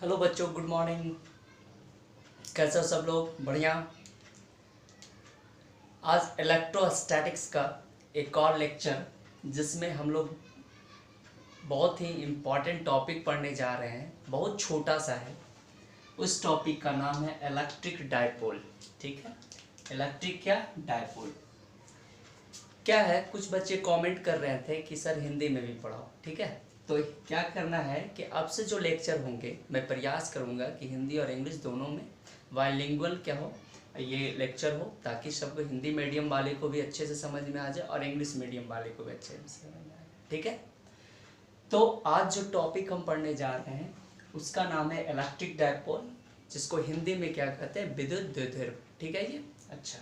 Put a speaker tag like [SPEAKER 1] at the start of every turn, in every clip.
[SPEAKER 1] Hello बच्चों, good morning. कैसे हो सब लोग? बढ़िया। आज इलेक्ट्रोस्टैटिक्स का एक और लेक्चर जिसमें हम लोग बहुत ही इम्पॉर्टेंट टॉपिक पढ़ने जा रहे हैं। बहुत छोटा सा है। उस टॉपिक का नाम है इलेक्ट्रिक डायपोल। ठीक है, इलेक्ट्रिक क्या? डायपोल। क्या है, कुछ बच्चे कमेंट कर रहे थे कि सर हिंदी में भी पढ़ाओ। ठीक है, तो क्या करना है कि अब से जो लेक्चर होंगे मैं प्रयास करूंगा कि हिंदी और इंग्लिश दोनों में बाइलिंगुअल क्या हो, ये लेक्चर हो, ताकि सबको हिंदी मीडियम वाले को भी अच्छे से समझ में आ जाए और इंग्लिश मीडियम वाले को भी अच्छे से समझ में आ जाए। ठीक है, तो आज जो टॉपिक हम पढ़ने जा रहे हैं उसका नाम है इलेक्ट्रिक डायपोल, जिसको हिंदी में क्या कहते हैं? विद्युत द्विध्रुव। ठीक है ये। अच्छा,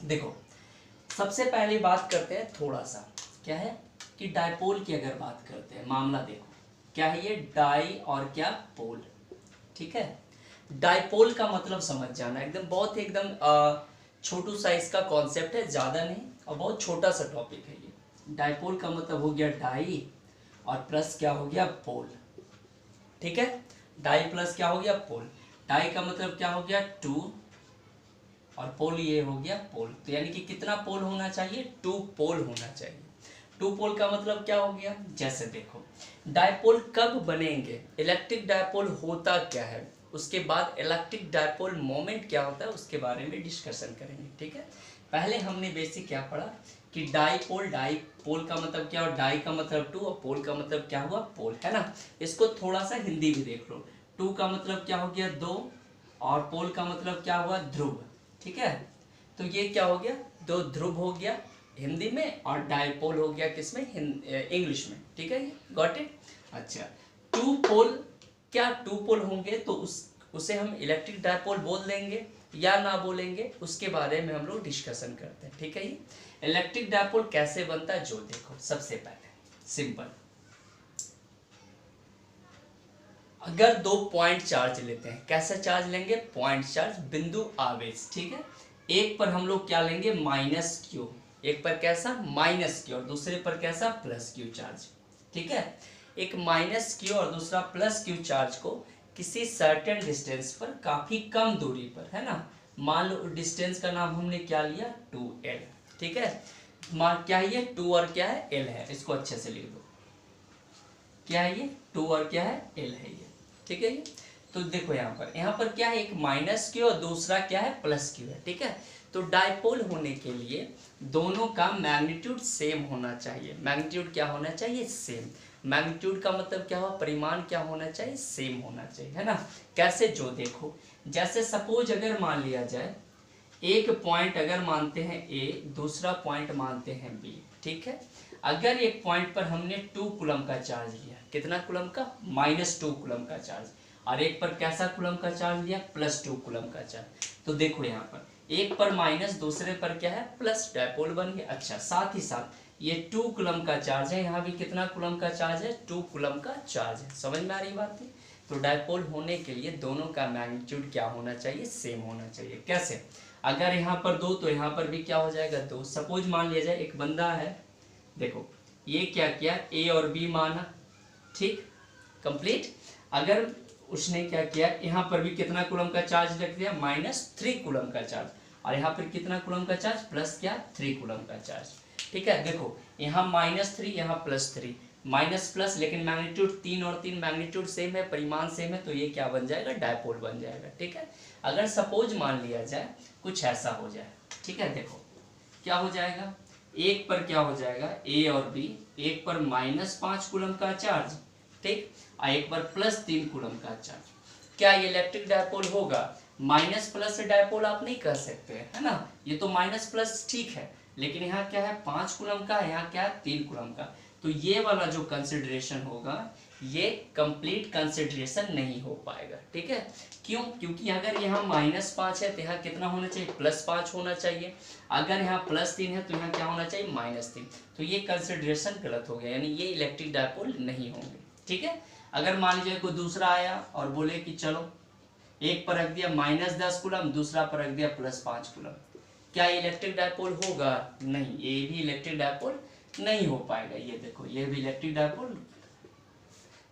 [SPEAKER 1] देखो सबसे पहले बात करते हैं थोड़ा सा, क्या है कि डायपोल की अगर बात करते हैं, मामला देखो क्या है ये, डाई और क्या पोल। ठीक है, डायपोल का मतलब समझ जाना, एकदम बहुत ही एकदम छोटू सा इसका कॉन्सेप्ट है, ज़्यादा नहीं और बहुत छोटा सा टॉपिक है ये। डायपोल का मतलब हो गया डाई और प्लस क्या हो गया? पोल। ठीक है, डाई प्लस क्या हो गया? पोल। डाई का मतलब क्या हो गया? टू, और पोल ये हो गया पोल। तो यानी कि कितना पोल होना चाहिए? टू पोल होना चाहिए। टू पोल का मतलब क्या हो गया? जैसे देखो डायपोल कब बनेंगे, इलेक्ट्रिक डायपोल होता क्या है, उसके बाद इलेक्ट्रिक डायपोल मोमेंट क्या होता है उसके बारे में डिस्कशन करेंगे। ठीक है, पहले हमने बेसिक क्या पढ़ा कि डायपोल, डायपोल का मतलब क्या, और डाई का मतलब टू और पोल का मतलब क्या हुआ? पोल, है ना। इसको थोड़ा सा हिंदी भी देख लो। टू का मतलब क्या हो गया? दो, और पोल का मतलब क्या हुआ? ध्रुव। ठीक है, तो ये क्या हो गया? दो ध्रुव हो गया हिंदी में, और डायपोल हो गया किसमें? इंग्लिश में। ठीक है, ये गॉट इट। अच्छा, टू पोल, क्या टू पोल होंगे तो उसे हम इलेक्ट्रिक डायपोल बोल देंगे या ना बोलेंगे, उसके बारे में हम लोग डिस्कशन करते हैं। ठीक है, ये इलेक्ट्रिक डायपोल कैसे बनता है, जो देखो सबसे पहले सिंपल, अगर दो पॉइंट चार्ज लेते हैं, कैसा चार्ज लेंगे? पॉइंट चार्ज, बिंदु आवेश। ठीक है, एक पर हम लोग क्या लेंगे? माइनस क्यू, एक पर कैसा? माइनस क्यू, और दूसरे पर कैसा? Plus Q charge. ठीक है, एक माइनस क्यू और दूसरा प्लस क्यू चार्ज को किसी सर्टेन डिस्टेंस पर, काफी कम दूरी पर, है ना, मान लो डिस्टेंस का नाम हमने क्या लिया? 2l। ठीक है, मान क्या है ये? 2 और क्या है? l है। इसको अच्छे से लिख दो, क्या है ये? 2 और क्या है? l है ये। ठीक है, ये तो देखो यहाँ पर क्या है? एक माइनस क्यू और दूसरा क्या है? प्लस क्यू है। ठीक है, तो डायपोल होने के लिए दोनों का मैग्नीट्यूड सेम होना चाहिए। मैग्नीट्यूड क्या होना चाहिए? सेम। मैग्नीट्यूड का मतलब क्या हुआ? परिमाण क्या होना चाहिए? सेम होना चाहिए, है ना। कैसे? जो देखो, जैसे सपोज अगर मान लिया जाए एक पॉइंट अगर मानते हैं ए, दूसरा पॉइंट मानते हैं बी। ठीक है, अगर एक पॉइंट पर हमने 2 कूलम का चार्ज लिया, कितना कूलम का? -2 कूलम का चार्ज, और एक पर कैसा कूलम का चार्ज लिया? +2 कूलम का चार्ज। तो देखो यहाँ पर एक पर माइनस, दूसरे पर क्या है? प्लस, डायपोल बन गया। अच्छा, साथ ही साथ ये 2 कूलम का चार्ज है, यहाँ भी कितना कूलम का चार्ज है? 2 कूलम का चार्ज है। समझ में आ रही बात है? तो डायपोल होने के लिए दोनों का मैग्नीट्यूड क्या होना चाहिए? सेम होना चाहिए। कैसे? अगर यहाँ पर 2 तो यहाँ पर भी क्या हो जाएगा? 2। सपोज मान लिया जाए एक बंदा है, देखो ये क्या किया? ए और बी माना, ठीक, कंप्लीट। अगर उसने क्या किया, यहाँ पर भी कितना कूलम का चार्ज रख दिया? -3 कूलम का चार्ज, और यहाँ पर कितना कूलम का चार्ज? प्लस क्या? 3 कूलम का चार्ज। ठीक है, देखो यहाँ -3, यहाँ +3, माइनस प्लस, लेकिन मैग्नीट्यूड 3 और 3 मैग्नीट्यूड सेम है, परिमाण सेम है, तो ये क्या बन जाएगा? डायपोल बन जाएगा। ठीक है, अगर सपोज मान लिया जाए कुछ ऐसा हो जाए, ठीक है, देखो क्या हो जाएगा? एक पर क्या हो जाएगा? ए और बी, एक पर -5 कूलम का चार्ज, ठीक, और एक पर +3 कूलम का चार्ज। क्या ये इलेक्ट्रिक डायपोल होगा? माइनस प्लस से डायपोल आप नहीं कर सकते, है ना। ये तो माइनस प्लस ठीक है, लेकिन यहाँ क्या है? 5 कूलम का, यहाँ क्या है? 3 कूलम का। तो ये वाला जो कंसिडरेशन होगा ये कंप्लीट कंसिडरेशन नहीं हो पाएगा। ठीक है, क्यों? क्योंकि अगर यहाँ -5 है तो यहाँ कितना होना चाहिए? +5 होना चाहिए। अगर यहाँ +3 है तो यहाँ क्या होना चाहिए? -3। तो ये कंसिडरेशन गलत हो गया, यानी ये इलेक्ट्रिक डायपोल नहीं होंगे। ठीक है, अगर मान लीजिए कोई दूसरा आया और बोले कि चलो एक पर रख दिया -10 कूलम, दूसरा पर रख दिया +5 कूलम, क्या इलेक्ट्रिक डायपोल होगा? नहीं, ये भी इलेक्ट्रिक डायपोल नहीं हो पाएगा। ये देखो, ये भी इलेक्ट्रिक डायपोल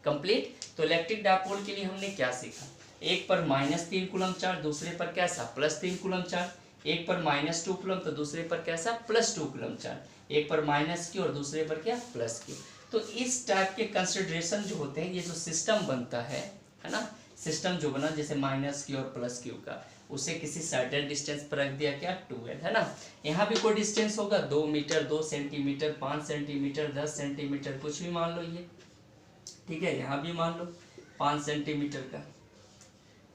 [SPEAKER 1] कंप्लीट। तो इलेक्ट्रिक डायपोल के लिए हमने क्या सीखा, एक पर -3 कूलम चार्ज, दूसरे पर कैसा +3 कूलम चार्ज, एक पर -2 कूलम तो दूसरे पर कैसा +2 कूलम चार्ज, एक पर -q और दूसरे पर क्या +q। तो इस टाइप के कंसिडरेशन जो होते हैं, ये जो सिस्टम बनता है ना, सिस्टम जो बना जैसे -q और +q का, उसे किसी सर्टेन डिस्टेंस पर रख दिया क्या 2l, है ना। यहाँ भी कोई डिस्टेंस होगा 2 मीटर, 2 सेंटीमीटर, 5 सेंटीमीटर, 10 सेंटीमीटर, कुछ भी मान लो ये, ठीक है। यहाँ भी मान लो 5 सेंटीमीटर का,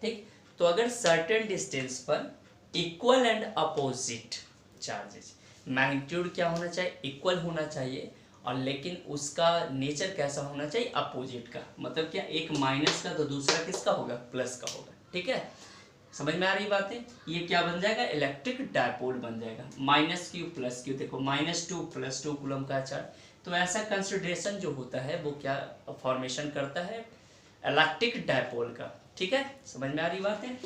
[SPEAKER 1] ठीक। तो अगर सर्टेन डिस्टेंस पर equal and opposite charges, magnitude क्या होना चाहिए, इक्वल होना चाहिए, और लेकिन उसका नेचर कैसा होना चाहिए, अपोजिट का। मतलब क्या, एक माइनस का तो दूसरा किसका होगा, प्लस का होगा, ठीक है। समझ में आ रही बात है। ये क्या बन जाएगा, इलेक्ट्रिक डायपोल बन जाएगा। -q +q, देखो -2 +2 कूलम का चार्ज। तो ऐसा कंसिडरेशन जो होता है वो क्या फॉर्मेशन करता है, इलेक्ट्रिक डायपोल का, ठीक है। समझ में आ रही बात है।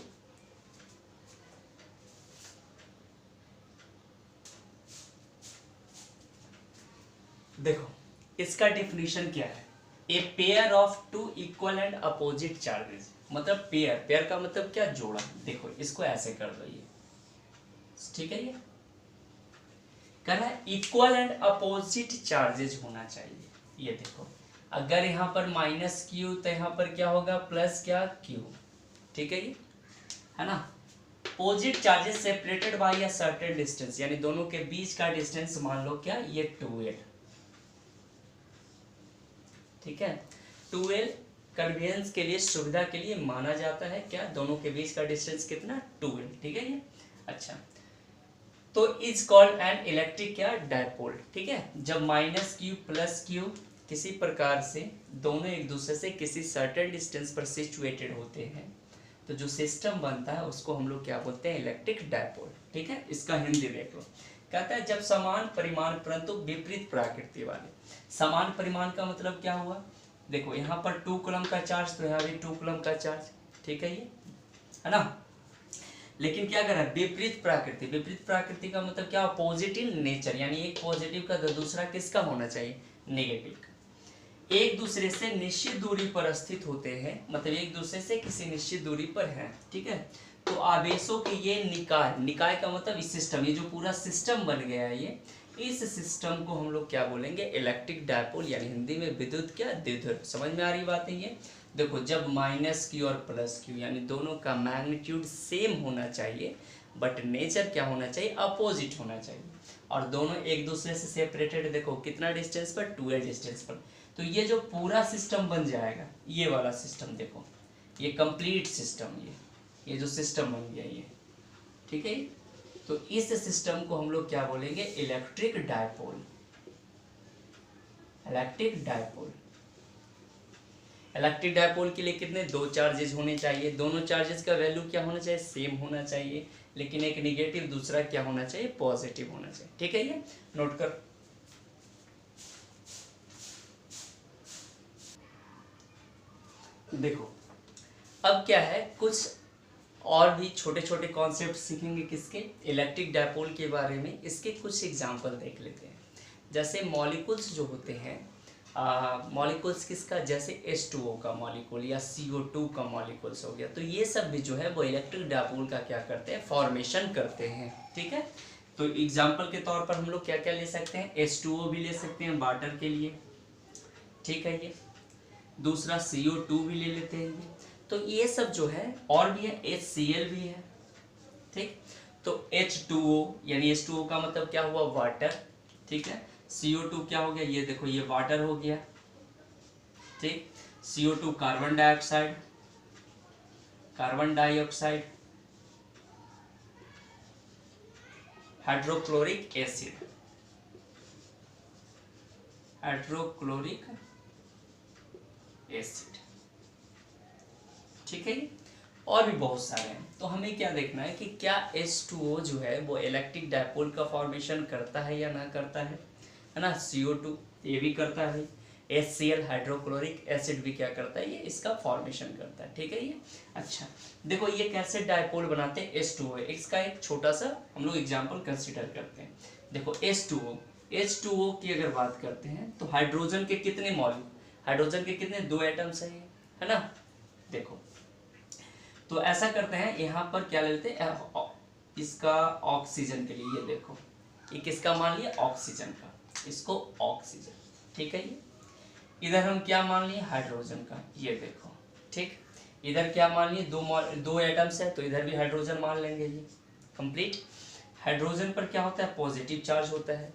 [SPEAKER 1] देखो इसका डेफिनेशन क्या है, a pair of 2 equal and opposite charges. मतलब पेयर, पेयर का मतलब क्या, जोड़ा। देखो इसको ऐसे कर दो, ये ठीक है, ये कर रहा है इक्वल एंड अपोजिट चार्जेस होना चाहिए। ये देखो अगर यहाँ पर -q तो यहाँ पर क्या होगा, प्लस क्या q, ठीक है, ये है ना। Opposite charges separated by a certain distance, यानी दोनों के बीच का डिस्टेंस मान लो क्या, ये 2l, ठीक है। 2l कन्वीनियंस के लिए, सुविधा के लिए माना जाता है क्या, दोनों के बीच का डिस्टेंस कितना, 2l, ठीक है ये। अच्छा, तो इज कॉल्ड एन इलेक्ट्रिक क्या, डायपोल, ठीक है। जब -q +q किसी प्रकार से दोनों एक दूसरे से किसी सर्टेन डिस्टेंस पर सिचुएटेड होते हैं, तो जो सिस्टम बनता है उसको हम लोग क्या बोलते हैं, इलेक्ट्रिक डायपोल, ठीक है। इसका हिंदी देख लो, कहता है जब समान परिमाण परंतु विपरीत प्रकृति वाले। समान परिमाण का मतलब क्या हुआ, देखो यहाँ पर 2 कूलम का चार्ज, तो यहाँ भी 2 कूलम का चार्ज, ठीक है, ये है ना। लेकिन क्या करा, विपरीत प्रकृति। विपरीत प्रकृति का मतलब क्या, पॉजिटिव नेचर, यानी एक पॉजिटिव का तो दूसरा किसका होना चाहिए, नेगेटिव का। एक दूसरे से निश्चित दूरी पर स्थित होते हैं, मतलब एक दूसरे से किसी निश्चित दूरी पर है, ठीक है। तो आवेशों के ये निकाय, निकाय का मतलब इस सिस्टम, ये जो पूरा सिस्टम बन गया है ये, इस सिस्टम को हम लोग क्या बोलेंगे, इलेक्ट्रिक डायपोल, यानी हिंदी में विद्युत क्या, द्विध्रुव। समझ में आ रही बात है ये। देखो जब -q और +q यानी दोनों का मैग्नीट्यूड सेम होना चाहिए, बट नेचर क्या होना चाहिए, अपोजिट होना चाहिए, और दोनों एक दूसरे से सेपरेटेड, देखो कितना डिस्टेंस पर, 2l डिस्टेंस पर। तो ये जो पूरा सिस्टम बन जाएगा, ये वाला सिस्टम देखो, ये कंप्लीट सिस्टम, ये जो सिस्टम बन गया ये, ठीक है। तो इस सिस्टम को हम लोग क्या बोलेंगे, electric dipole, electric dipole. Electric dipole के लिए कितने, 2 चार्जेस होने चाहिए, दोनों चार्जेस का वैल्यू क्या होना चाहिए, सेम होना चाहिए, लेकिन एक निगेटिव दूसरा क्या होना चाहिए, पॉजिटिव होना चाहिए, ठीक है। ये नोट कर। देखो अब क्या है, कुछ और भी छोटे छोटे कॉन्सेप्ट सीखेंगे किसके, इलेक्ट्रिक डायपोल के बारे में। इसके कुछ एग्जांपल देख लेते हैं। जैसे मॉलिक्यूल्स जो होते हैं, मॉलिक्यूल्स किसका, जैसे H2O का मॉलिक्यूल या CO2 का मॉलिक्यूल्स हो गया, तो ये सब भी जो है वो इलेक्ट्रिक डायपोल का क्या करते हैं, फॉर्मेशन करते हैं, ठीक है। तो एग्जाम्पल के तौर पर हम लोग क्या क्या ले सकते हैं, H2O भी ले सकते हैं वाटर के लिए, ठीक है, ये दूसरा CO2 भी ले लेते हैं ये। तो ये सब जो है, और भी है, HCl भी है, ठीक। तो H2O यानी H2O का मतलब क्या हुआ, वाटर, ठीक है। CO2 क्या हो गया, ये देखो ये वाटर हो गया, ठीक। CO2 carbon dioxide, carbon dioxide, hydrochloric acid, hydrochloric acid, ठीक है। और भी बहुत सारे हैं। तो हमें क्या देखना है कि क्या H2O जो है वो इलेक्ट्रिक डायपोल का फॉर्मेशन करता है या ना करता है ना। CO2 ये भी करता है, HCl हाइड्रोक्लोरिक एसिड भी क्या करता है, ये इसका फॉर्मेशन करता है, ठीक है ये। अच्छा देखो ये कैसे डायपोल बनाते हैं, H2O, इसका एक छोटा सा हम लोग एग्जाम्पल कंसिडर करते हैं। देखो H2O की अगर बात करते हैं तो हाइड्रोजन के कितने मॉलिक्यूल, हाइड्रोजन के कितने, 2 एटम्स है ना। देखो तो ऐसा करते हैं, यहाँ पर क्या लेते हैं, इसका ऑक्सीजन के लिए, ये देखो ये किसका मान लिया, ऑक्सीजन का, इसको ऑक्सीजन, ठीक है। ये इधर हम क्या मान लिए, हाइड्रोजन का, ये देखो, ठीक। इधर क्या मान लिए, दो एटम्स है तो इधर भी हाइड्रोजन मान लेंगे, ये कंप्लीट। हाइड्रोजन पर क्या होता है, पॉजिटिव चार्ज होता है,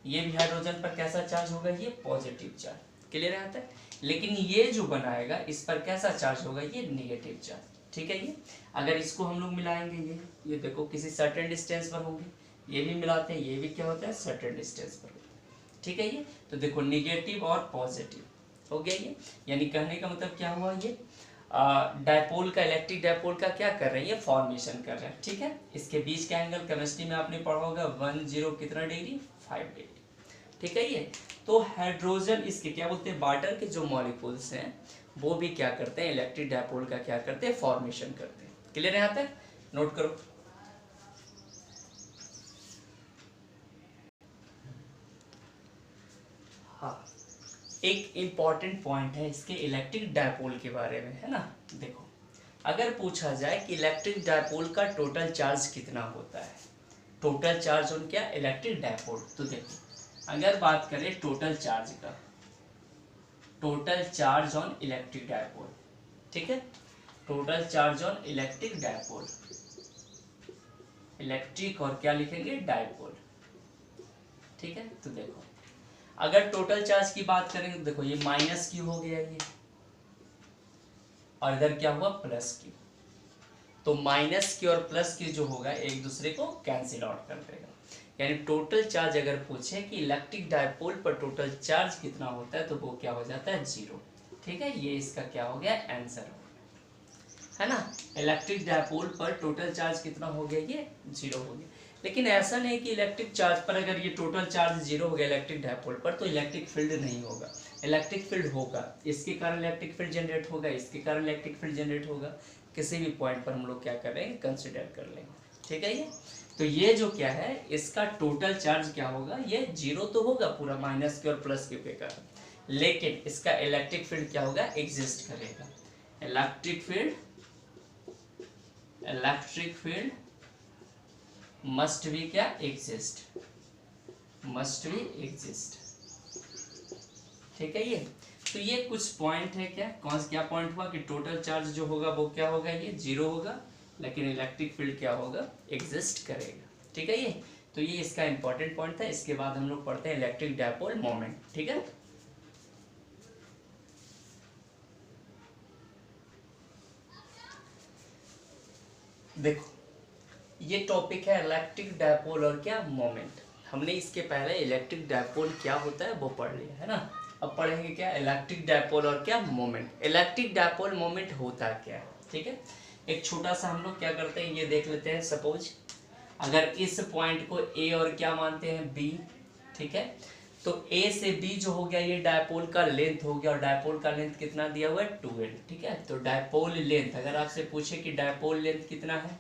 [SPEAKER 1] ये भी हाइड्रोजन पर कैसा चार्ज होगा, ये पॉजिटिव चार्ज, क्लियर आता है। लेकिन ये जो बनाएगा इस पर कैसा चार्ज होगा, ये नेगेटिव चार्ज, ठीक है। ये अगर इसको हम लोग मिलाएंगे, ये देखो किसी सर्टेन डिस्टेंस पर होंगे, ये भी मिलाते हैं, ये भी क्या होता है, सर्टेन डिस्टेंस पर होता है, ठीक है। ये तो देखो निगेटिव और पॉजिटिव हो गया ये, यानी कहने का मतलब क्या हुआ, ये डायपोल का, इलेक्ट्रिक डायपोल का क्या कर रहे हैं, ये फॉर्मेशन कर रहे हैं, ठीक है। इसके बीच का एंगल केमिस्ट्री में आपने पढ़ा होगा 10 कितना डिग्री, 5 डिग्री, ठीक है। ये तो हाइड्रोजन इसके क्या बोलते हैं, वाटर के जो मॉलिक्यूल्स हैं वो भी क्या करते हैं, इलेक्ट्रिक डायपोल का क्या करते हैं, फॉर्मेशन करते हैं, क्लियर है यहाँ तक, नोट करो। हाँ, एक इम्पॉर्टेंट पॉइंट है इसके इलेक्ट्रिक डायपोल के बारे में, है ना। देखो अगर पूछा जाए कि इलेक्ट्रिक डायपोल का टोटल चार्ज कितना होता है, टोटल चार्ज ऑन क्या, इलेक्ट्रिक डायपोल, तो देखो अगर बात करें टोटल चार्ज का, total charge on electric dipole, ठीक है, total charge on electric dipole, electric और क्या लिखेंगे, डायपोल, ठीक है। तो देखो अगर टोटल चार्ज की बात करें तो देखो ये माइनस क्यू हो गया ये, और इधर क्या हुआ, प्लस क्यू, तो माइनस क्यू और प्लस क्यू जो होगा एक दूसरे को कैंसिल आउट कर देगा, यानी टोटल चार्ज अगर पूछे कि इलेक्ट्रिक डायपोल पर टोटल चार्ज कितना होता है तो वो क्या हो जाता है, 0, ठीक है। ये इसका क्या हो गया, आंसर हो गया, है ना। इलेक्ट्रिक डायपोल पर टोटल चार्ज कितना हो गया, ये 0 हो गया। लेकिन ऐसा नहीं कि इलेक्ट्रिक चार्ज पर अगर ये टोटल चार्ज 0 हो गया इलेक्ट्रिक डायपोल पर तो इलेक्ट्रिक फील्ड नहीं होगा, इलेक्ट्रिक फील्ड होगा, इसके कारण इलेक्ट्रिक फील्ड जनरेट होगा, इसके कारण इलेक्ट्रिक फील्ड जनरेट होगा, किसी भी पॉइंट पर हम लोग क्या कर रहे हैं, कंसिडर कर लेंगे, ठीक है। ये तो ये जो क्या है इसका टोटल चार्ज क्या होगा, ये 0 तो होगा पूरा माइनस के और प्लस के कारण, लेकिन इसका इलेक्ट्रिक फील्ड क्या होगा, एग्जिस्ट करेगा, इलेक्ट्रिक फील्ड मस्ट भी क्या, एग्जिस्ट, मस्ट भी एग्जिस्ट, ठीक है। ये तो ये कुछ पॉइंट है, क्या पॉइंट हुआ कि टोटल चार्ज जो होगा वो क्या होगा, ये 0 होगा, लेकिन इलेक्ट्रिक फील्ड क्या होगा, एग्जिस्ट करेगा, ठीक है। ये तो ये इसका इंपॉर्टेंट पॉइंट था। इसके बाद हम लोग पढ़ते हैं इलेक्ट्रिक डायपोल मोमेंट, ठीक है। देखो ये टॉपिक है इलेक्ट्रिक डायपोल और क्या, मोमेंट। हमने इसके पहले इलेक्ट्रिक डायपोल क्या होता है वो पढ़ लिया है ना। अब पढ़ेंगे क्या, इलेक्ट्रिक डायपोल और क्या, मोमेंट। इलेक्ट्रिक डायपोल मोमेंट होता क्या है, ठीक है। एक छोटा सा हम लोग क्या करते हैं, ये देख लेते हैं। सपोज अगर इस पॉइंट को ए और क्या मानते हैं, बी, ठीक है। तो ए से बी जो हो गया ये डायपोल का लेंथ हो गया, और डायपोल का लेंथ कितना दिया हुआ है, 2l, ठीक है। तो डायपोल लेंथ अगर आपसे पूछे कि डायपोल लेंथ कितना है,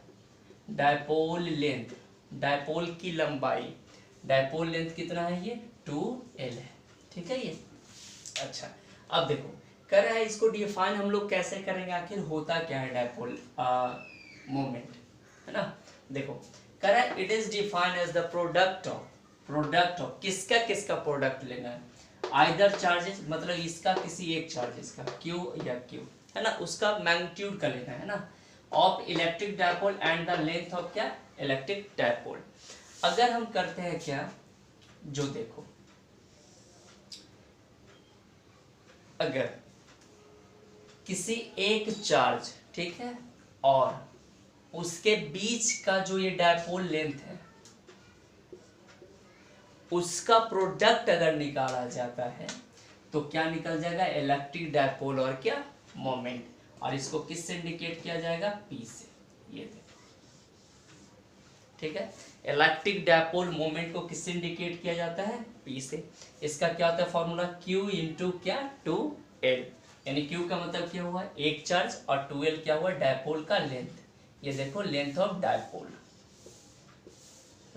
[SPEAKER 1] डायपोल लेंथ, डायपोल की लंबाई, डायपोल लेंथ कितना है, ये 2l है, ठीक है। ये अच्छा, अब देखो कर रहा है इसको डिफाइन हम लोग कैसे करेंगे, आखिर होता क्या है डायपोल मोमेंट, है ना। देखो कर रहा है, it is defined as the product of किसका किसका प्रोडक्ट लेना है, आइदर चार्जेस, मतलब इसका किसी एक चार्जेस का, Q या Q, है ना, उसका मैग्नीट्यूड का लेना है ना, of electric dipole and the length of क्या, इलेक्ट्रिक डायपोल। अगर हम करते हैं क्या, जो देखो अगर किसी एक चार्ज, ठीक है, और उसके बीच का जो ये डायपोल लेंथ है उसका प्रोडक्ट अगर निकाला जाता है तो क्या निकल जाएगा, इलेक्ट्रिक डायपोल और क्या, मोमेंट। और इसको किससे इंडिकेट किया जाएगा, P से, ये देखो, ठीक है। इलेक्ट्रिक डायपोल मोमेंट को किससे इंडिकेट किया जाता है, P से। इसका क्या होता है फॉर्मूला, Q इंटू क्या, 2l, यानी Q का मतलब क्या हुआ, एक चार्ज, और 2l क्या हुआ, डायपोल का लेंथ। ये देखो length of dipole,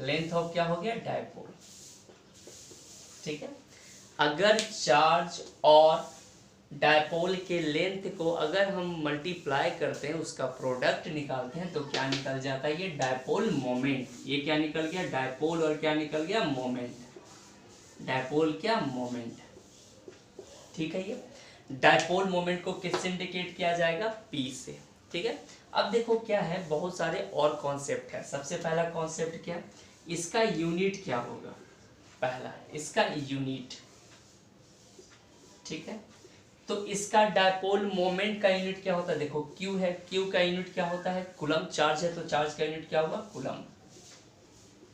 [SPEAKER 1] length of क्या हो गया, डायपोल, ठीक है। अगर चार्ज और डायपोल के लेंथ को अगर हम मल्टीप्लाई करते हैं, उसका प्रोडक्ट निकालते हैं, तो क्या निकल जाता है? ये डायपोल मोमेंट। ये क्या निकल गया? डायपोल, और क्या निकल गया? मोमेंट। डायपोल क्या? मोमेंट। ठीक है। ये डायपोल मोमेंट को किससे इंडिकेट किया जाएगा? पी से। ठीक है। अब देखो क्या है, बहुत सारे और कॉन्सेप्ट है। सबसे पहला कॉन्सेप्ट क्या? इसका यूनिट क्या होगा? पहला इसका यूनिट। ठीक है। तो इसका डायपोल मोमेंट का यूनिट क्या होता है? देखो Q है, Q का यूनिट क्या होता है? कूलम। चार्ज है तो चार्ज का यूनिट क्या होगा? कूलम।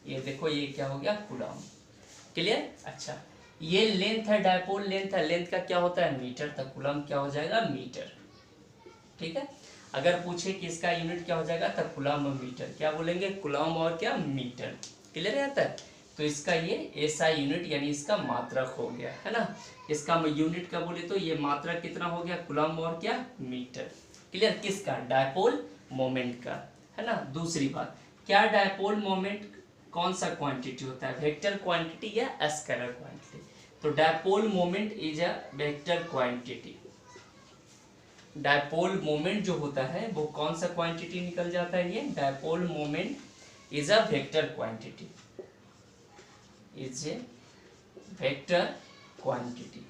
[SPEAKER 1] ये देखो ये क्या हो गया? कूलम। क्लियर? अच्छा, ये लेंथ है, डायपोल लेंथ है, लेंथ का क्या होता है? मीटर। तो कूलम क्या हो जाएगा? मीटर। ठीक है। अगर पूछे कि इसका यूनिट क्या हो जाएगा, तो कूलम और मीटर। क्या बोलेंगे? कूलम और क्या? मीटर। क्लियर आता है? तो इसका ये ऐसा यूनिट यानी इसका मात्रक हो गया, है ना। इसका यूनिट का बोले तो ये मात्रक कितना हो गया? कूलम और क्या? मीटर। क्लियर? किसका? डायपोल मोमेंट का, है ना। दूसरी बात, क्या डायपोल मोमेंट कौन सा क्वांटिटी होता है? वेक्टर क्वांटिटी या स्केलर क्वांटिटी? तो dipole moment is a vector quantity. Dipole moment जो होता है वो कौन सा क्वांटिटी निकल जाता है? ये dipole moment is a vector quantity, is a vector quantity.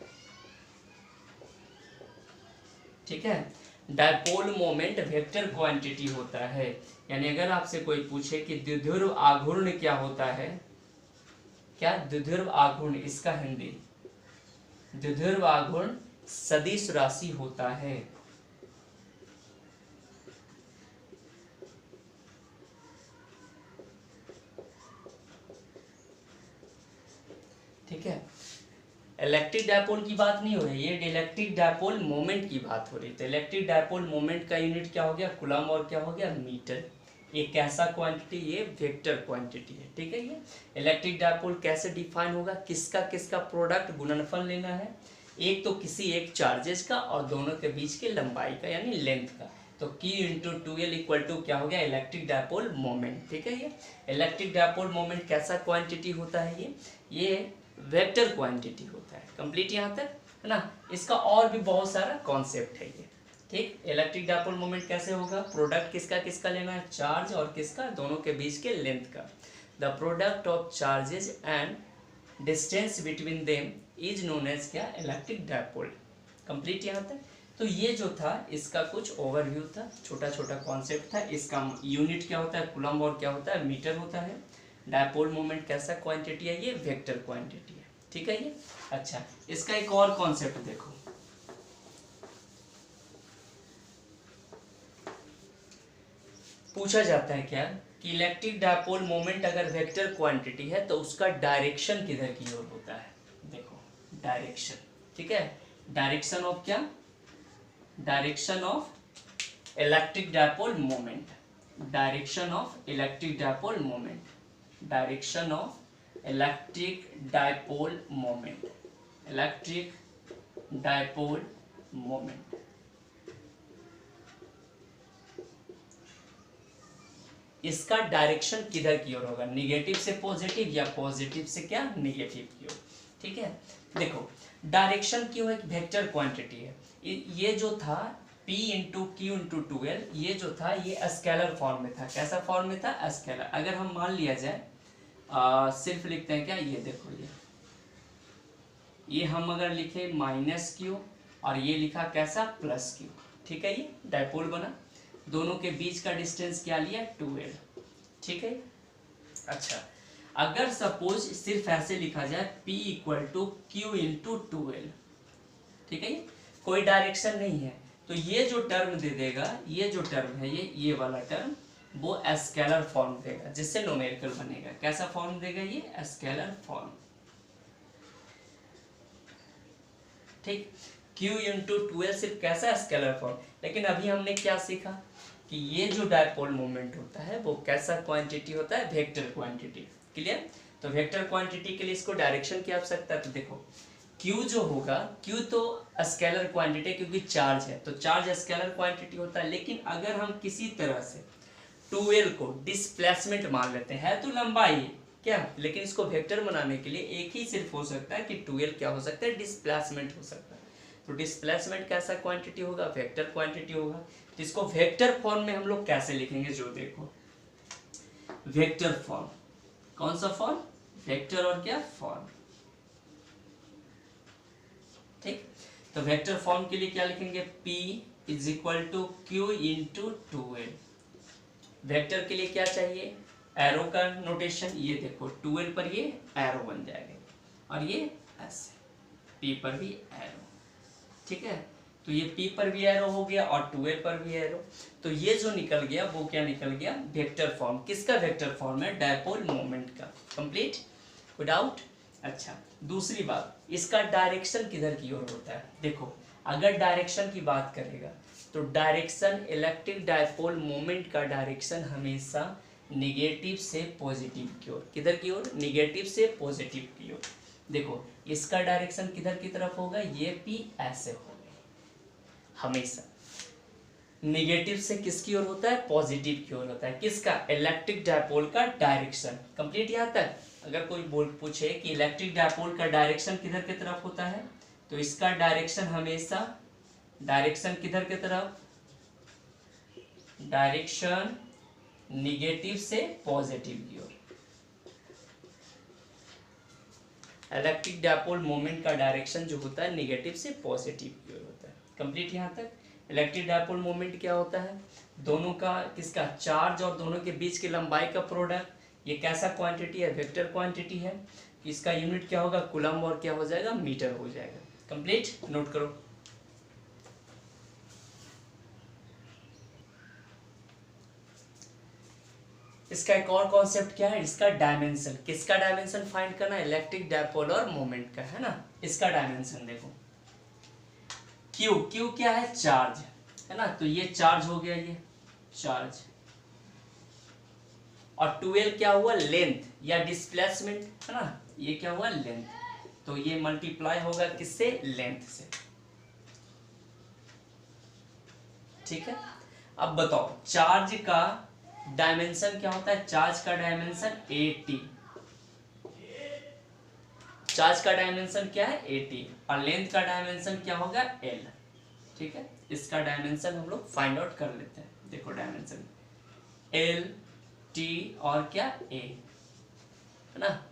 [SPEAKER 1] ठीक है। डायपोल मोमेंट वेक्टर क्वांटिटी होता है। यानी अगर आपसे कोई पूछे कि द्विध्रुव आघूर्ण क्या होता है, क्या द्विध्रुव आघूर्ण, इसका हिंदी द्विध्रुव आघूर्ण सदिश राशि होता है। ठीक है। इलेक्ट्रिक डायपोल की बात नहीं हो रही, ये इलेक्ट्रिक डायपोल मोमेंट की बात हो रही। तो इलेक्ट्रिक डायपोल मोमेंट का यूनिट क्या हो गया? कूलम और क्या हो गया? मीटर। ये कैसा क्वांटिटी? ये वेक्टर क्वांटिटी है। ठीक है। ये इलेक्ट्रिक डायपोल कैसे डिफाइन होगा? किसका किसका प्रोडक्ट गुणनफल लेना है? एक तो किसी एक चार्जेस का और दोनों के बीच की लंबाई का यानी लेंथ का। तो Q into 2L equal to क्या हो गया? Electric dipole moment. ठीक है। ये इलेक्ट्रिक डायपोल मोमेंट कैसा क्वांटिटी होता है? ये वेक्टर क्वांटिटी होता है। कंप्लीट यहाँ तक, है ना। इसका और भी बहुत सारा कॉन्सेप्ट है ये। ठीक। इलेक्ट्रिक डायपोल मोमेंट कैसे होगा? प्रोडक्ट किसका किसका लेना है? चार्ज और किसका? दोनों के बीच के लेंथ का। The product of charges and distance between them is known as क्या? Electric dipole. कंप्लीट यहाँ तक। तो ये जो था इसका कुछ ओवरव्यू था, छोटा छोटा कॉन्सेप्ट था। इसका यूनिट क्या होता है? कूलम और क्या होता है? मीटर होता है। डायपोल मोमेंट कैसा क्वांटिटी है? ये वेक्टर क्वांटिटी है। ठीक है। ये अच्छा, इसका एक और कॉन्सेप्ट देखो। पूछा जाता है क्या कि इलेक्ट्रिक डायपोल मोमेंट अगर वेक्टर क्वांटिटी है तो उसका डायरेक्शन किधर की ओर होता है? देखो डायरेक्शन। ठीक है। डायरेक्शन ऑफ क्या? Direction of electric dipole moment. Direction of electric dipole moment. Direction of electric dipole moment. Electric dipole moment. इसका डायरेक्शन किधर की ओर होगा? निगेटिव से पॉजिटिव या पॉजिटिव से क्या? निगेटिव की ओर। ठीक है। देखो डायरेक्शन क्यों है? वेक्टर क्वांटिटी है। ये जो था P into Q into 2L, ये जो था ये स्केलर फॉर्म में था। कैसा फॉर्म में था? स्केलर। अगर हम मान लिया जाए सिर्फ लिखते हैं क्या? ये देखो ये हम अगर लिखे माइनस क्यू और ये लिखा कैसा? Plus Q. ठीक है। ये डायपोल बना। दोनों के बीच का डिस्टेंस क्या लिया? 2L। ठीक है। अच्छा, अगर सपोज सिर्फ ऐसे लिखा जाए P equal to Q into 2L, ठीक है, कोई डायरेक्शन नहीं है, तो ये जो टर्म दे देगा, ये जो टर्म है ये वाला टर्म, वो स्केलर फॉर्म देगा जिससे न्यूमेरिकल बनेगा। कैसा फॉर्म देगा? ये स्केलर फॉर्म। ठीक। Q इंटू 2L सिर्फ कैसा? Scalar form. लेकिन अभी हमने क्या सीखा कि ये जो डायपोल मोमेंट होता है वो कैसा क्वांटिटी होता है? Vector quantity. क्लियर? तो वेक्टर क्वांटिटी के लिए इसको डायरेक्शन की आवश्यकता है। तो देखो Q जो होगा, Q तो स्केलर क्वांटिटी क्योंकि चार्ज है, तो चार्ज स्केलर क्वांटिटी होता है। लेकिन अगर हम किसी तरह से 2L को डिस्प्लेसमेंट मान लेते हैं, तो लंबाई क्या, लेकिन इसको वेक्टर बनाने के लिए एक ही सिर्फ हो सकता है कि 2L क्या हो सकता है? डिस्प्लेसमेंट हो सकता है। तो डिस्प्लेसमेंट कैसा क्वांटिटी होगा, वेक्टर क्वांटिटी होगा। तो इसको वेक्टर फॉर्म में हम लोग कैसे लिखेंगे, जो देखो वेक्टर फॉर्म, कौन सा फॉर्म, वेक्टर और क्या फॉर्म, ठीक। तो वेक्टर फॉर्म के लिए क्या लिखेंगे, P is equal to Q into 2l। Vector के लिए क्या चाहिए, एरो का नोटेशन, ये देखो 2l पर ये एरो बन जाएगा और ये ऐसे P पर भी एरो, ठीक है। तो ये P पर भी एरो हो गया और 2l पर भी एरो। तो ये जो निकल गया वो क्या निकल गया, वेक्टर फॉर्म। किसका वेक्टर फॉर्म है, डायपोल मोमेंट का। कंप्लीट, कोई डाउट। अच्छा, दूसरी बात, इसका डायरेक्शन किधर की ओर होता है। देखो अगर डायरेक्शन की बात करेगा तो डायरेक्शन, इलेक्ट्रिक डायपोल मोमेंट का डायरेक्शन हमेशा निगेटिव से पॉजिटिव की ओर, किधर की ओर, निगेटिव से पॉजिटिव की ओर। देखो इसका डायरेक्शन किधर की तरफ होगा, ये P ऐसे होगा, हमेशा निगेटिव से किसकी ओर होता है, पॉजिटिव की ओर होता है। किसका, इलेक्ट्रिक डायपोल का डायरेक्शन। कंप्लीट यहाँ तक। अगर कोई पूछे कि इलेक्ट्रिक डायपोल का डायरेक्शन किधर की तरफ होता है, तो इसका डायरेक्शन हमेशा, डायरेक्शन किधर की तरफ, डायरेक्शन निगेटिव से पॉजिटिव की ओर। इलेक्ट्रिक डायपोल मोमेंट का डायरेक्शन जो होता है निगेटिव से पॉजिटिव की ओर होता है। कंप्लीट यहाँ तक। इलेक्ट्रिक डायपोल मोमेंट क्या होता है, दोनों का, किसका, चार्ज और दोनों के बीच की लंबाई का प्रोडक्ट। ये कैसा क्वांटिटी है, वेक्टर क्वांटिटी है। इसका यूनिट क्या होगा, कूलम, और क्या हो जाएगा, मीटर हो जाएगा। कंप्लीट, नोट करो। इसका एक और कॉन्सेप्ट क्या है, इसका डायमेंशन। किसका डायमेंशन फाइंड करना, इलेक्ट्रिक डायपोल और मोमेंट का, है ना। इसका डायमेंशन देखो, क्यू, क्यू क्या है, चार्ज, है ना। तो ये चार्ज हो गया, ये चार्ज, और 2l क्या हुआ, लेंथ या डिस्प्लेसमेंट, है ना। ये क्या हुआ, लेंथ। तो ये मल्टीप्लाई होगा किससे, लेंथ से, ठीक है। अब बताओ चार्ज का डायमेंशन क्या होता है, चार्ज का डायमेंशन 80, चार्ज का डायमेंशन क्या है 80, और लेंथ का डायमेंशन क्या होगा l, ठीक है। इसका डायमेंशन हम लोग फाइंड आउट कर लेते हैं। देखो डायमेंशन l, t और क्या a, है ना।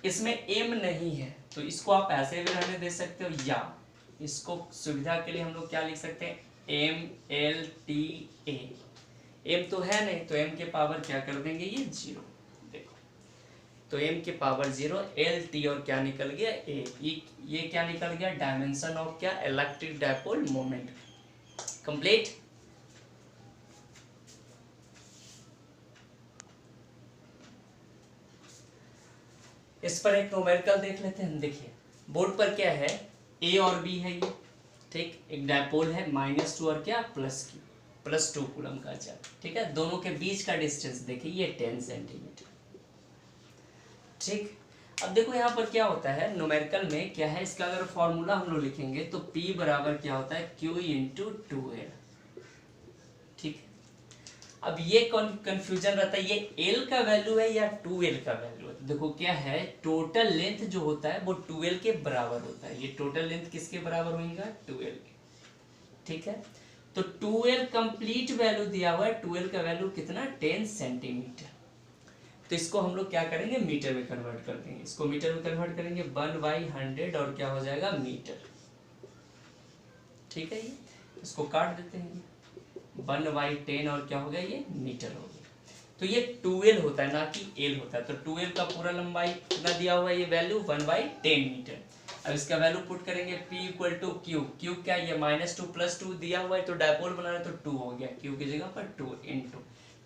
[SPEAKER 1] इसमें m नहीं है तो इसको आप ऐसे भी रहने दे सकते हो, या इसको सुविधा के लिए हम लोग क्या लिख सकते हैं, m l t a। m तो है नहीं तो m के पावर क्या कर देंगे, ये 0। देखो तो m के पावर 0, l t और क्या निकल गया a। ये क्या निकल गया, डायमेंशन ऑफ क्या, इलेक्ट्रिक डायपोल मोमेंट। कंप्लीट। इस पर एक न्यूमेरिकल देख लेते हैं। देखिए बोर्ड पर क्या है, a और b है ये, ठीक। एक डायपोल है -2 और क्या, +2 कूलम का चार्ज, ठीक है। दोनों के बीच का डिस्टेंस देखिए ये 10 सेंटीमीटर, ठीक। अब देखो यहाँ पर क्या होता है, न्यूमेरिकल में क्या है, इसका अगर फॉर्मूला हम लोग लिखेंगे तो P बराबर क्या होता है, Q इंटू 2l, ठीक। अब ये कंफ्यूजन रहता है, ये l का वैल्यू है या 2l का वैल्यू है। देखो क्या है, टोटल लेंथ जो होता है वो 2l के बराबर होता है। ये टोटल लेंथ किसके बराबर होगा, 2l के, ठीक है। तो 2l कंप्लीट वैल्यू दिया हुआ है, 2l का वैल्यू कितना, 10 सेंटीमीटर। तो इसको हम लोग क्या करेंगे, मीटर में कन्वर्ट कर देंगे। इसको मीटर में कन्वर्ट करेंगे 1/100 और क्या हो जाएगा, मीटर, ठीक है। ये इसको काट देते हैं, 1/10 और क्या हो गया, ये मीटर हो गया। तो ये 2l होता है ना कि l होता है। तो 2l का पूरा लंबाई कितना दिया हुआ है, ये वैल्यू 1/10 मीटर। अब इसका वैल्यू पुट करेंगे, P equal to Q, Q क्या, ये -2 + 2 दिया हुआ है तो डायपोल बना रहे तो 2 हो गया, Q की जगह पर 2 इंटू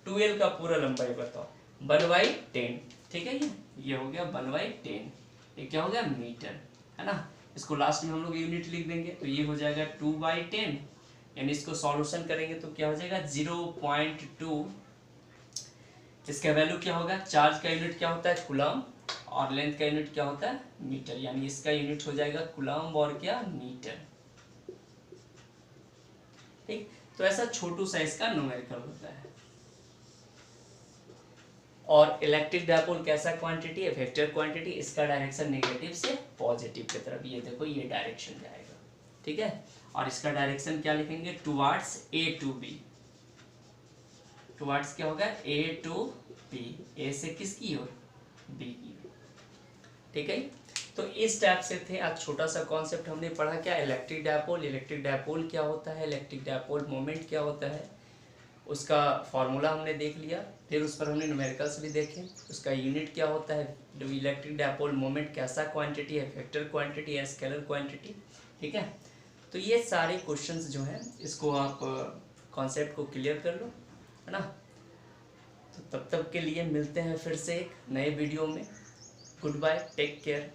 [SPEAKER 1] 2l का पूरा लंबाई बताओ, 1/10, ठीक है। ये हो गया 1/10, ये क्या हो गया, मीटर, है ना। इसको लास्ट में हम लोग यूनिट लिख देंगे तो ये हो जाएगा 2/10, यानी इसको सॉल्यूशन करेंगे तो क्या हो जाएगा 0.2। इसका वैल्यू क्या होगा, चार्ज का यूनिट क्या होता है, कूलम, और लेंथ का यूनिट क्या होता है, मीटर, यानी इसका यूनिट हो जाएगा कूलम और क्या, मीटर, ठीक। तो ऐसा छोटू साइज का न्यूमेरिकल होता है। और इलेक्ट्रिक डायपोल कैसा क्वांटिटी है, वेक्टर क्वांटिटी। इसका डायरेक्शन नेगेटिव से पॉजिटिव की तरफ, ये देखो ये डायरेक्शन जाएगा, ठीक है। और इसका डायरेक्शन क्या लिखेंगे, towards A to B, towards क्या होगा, ए टू बी, ए से किसकी ओर, बी की ओर, ठीक है। तो इस टाइप से थे। आज छोटा सा कॉन्सेप्ट हमने पढ़ा, क्या इलेक्ट्रिक डायपोल, इलेक्ट्रिक डायपोल क्या होता है, इलेक्ट्रिक डायपोल मोमेंट क्या होता है, उसका फॉर्मूला हमने देख लिया। फिर उस पर हमने न्यूमेरिकल्स भी देखे, उसका यूनिट क्या होता है, इलेक्ट्रिक डायपोल मोमेंट कैसा क्वांटिटी है, वेक्टर क्वांटिटी है, स्केलर क्वांटिटी, ठीक है। तो ये सारे क्वेश्चंस जो हैं इसको आप कॉन्सेप्ट को क्लियर कर लो, है ना। तो तब तक के लिए मिलते हैं फिर से एक नए वीडियो में। Good bye, take care.